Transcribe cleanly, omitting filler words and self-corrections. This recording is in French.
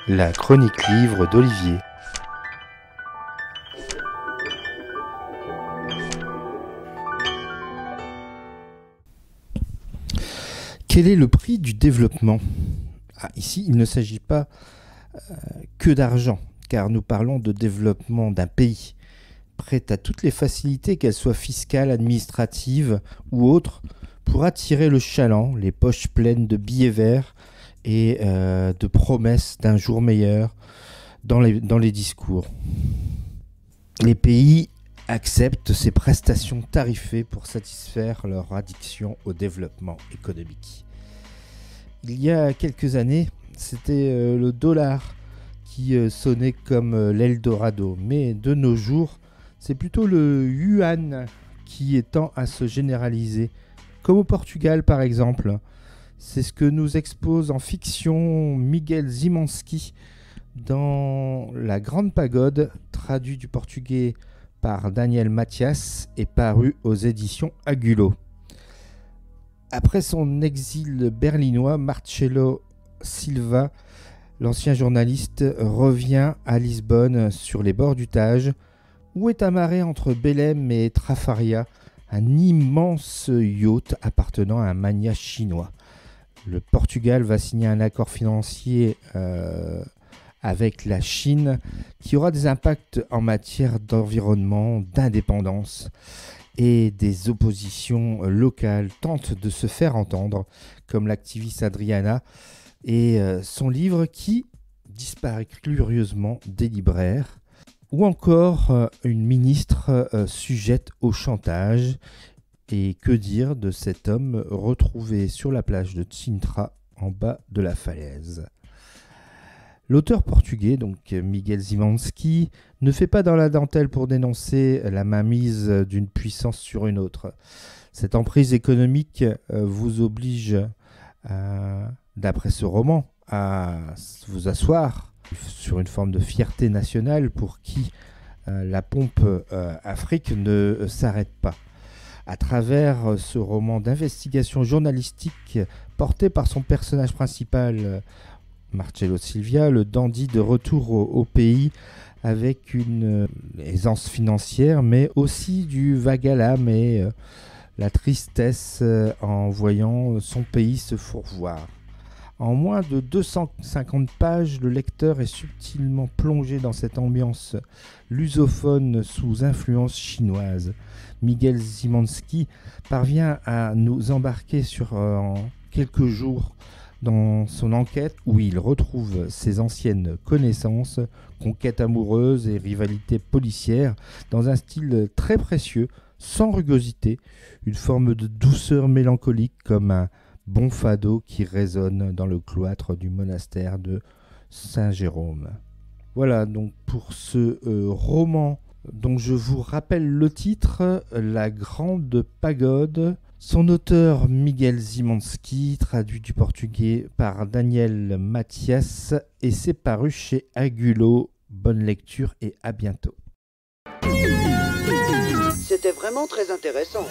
La chronique livre d'Olivier. Quel est le prix du développement ? Ici, il ne s'agit pas que d'argent, car nous parlons de développement d'un pays, prêt à toutes les facilités, qu'elles soient fiscales, administratives ou autres, pour attirer le chaland, les poches pleines de billets verts et de promesses d'un jour meilleur dans les discours. Les pays acceptent ces prestations tarifées pour satisfaire leur addiction au développement économique. Il y a quelques années, c'était le dollar qui sonnait comme l'Eldorado, mais de nos jours, c'est plutôt le yuan qui tend à se généraliser, comme au Portugal par exemple. C'est ce que nous expose en fiction Miguel Zimanski dans La Grande Pagode, traduit du portugais par Daniel Mathias et paru aux éditions Agulot. Après son exil berlinois, Marcelo Silva, l'ancien journaliste, revient à Lisbonne sur les bords du Tage, où est amarré entre Belém et Trafaria un immense yacht appartenant à un magnat chinois. Le Portugal va signer un accord financier avec la Chine qui aura des impacts en matière d'environnement, d'indépendance, et des oppositions locales tentent de se faire entendre, comme l'activiste Adriana et son livre qui disparaît curieusement des libraires, ou encore une ministre sujette au chantage. Et que dire de cet homme retrouvé sur la plage de Sintra en bas de la falaise ? L'auteur portugais, donc Miguel Zimanski, ne fait pas dans la dentelle pour dénoncer la mainmise d'une puissance sur une autre. Cette emprise économique vous oblige, d'après ce roman, à vous asseoir sur une forme de fierté nationale pour qui la pompe Afrique ne s'arrête pas. À travers ce roman d'investigation journalistique porté par son personnage principal, Marcelo Silva, le dandy de retour au pays avec une aisance financière, mais aussi du vague à l'âme et la tristesse en voyant son pays se fourvoyer. En moins de 250 pages, le lecteur est subtilement plongé dans cette ambiance lusophone sous influence chinoise. Miguel Zimanski parvient à nous embarquer en quelques jours dans son enquête où il retrouve ses anciennes connaissances, conquêtes amoureuses et rivalités policières dans un style très précieux, sans rugosité, une forme de douceur mélancolique comme un bon fado qui résonne dans le cloître du monastère de Saint-Jérôme. Voilà donc pour ce roman dont je vous rappelle le titre, La Grande Pagode. Son auteur Miguel Zimanski, traduit du portugais par Daniel Mathias, et c'est paru chez Agulot. Bonne lecture et à bientôt. C'était vraiment très intéressant.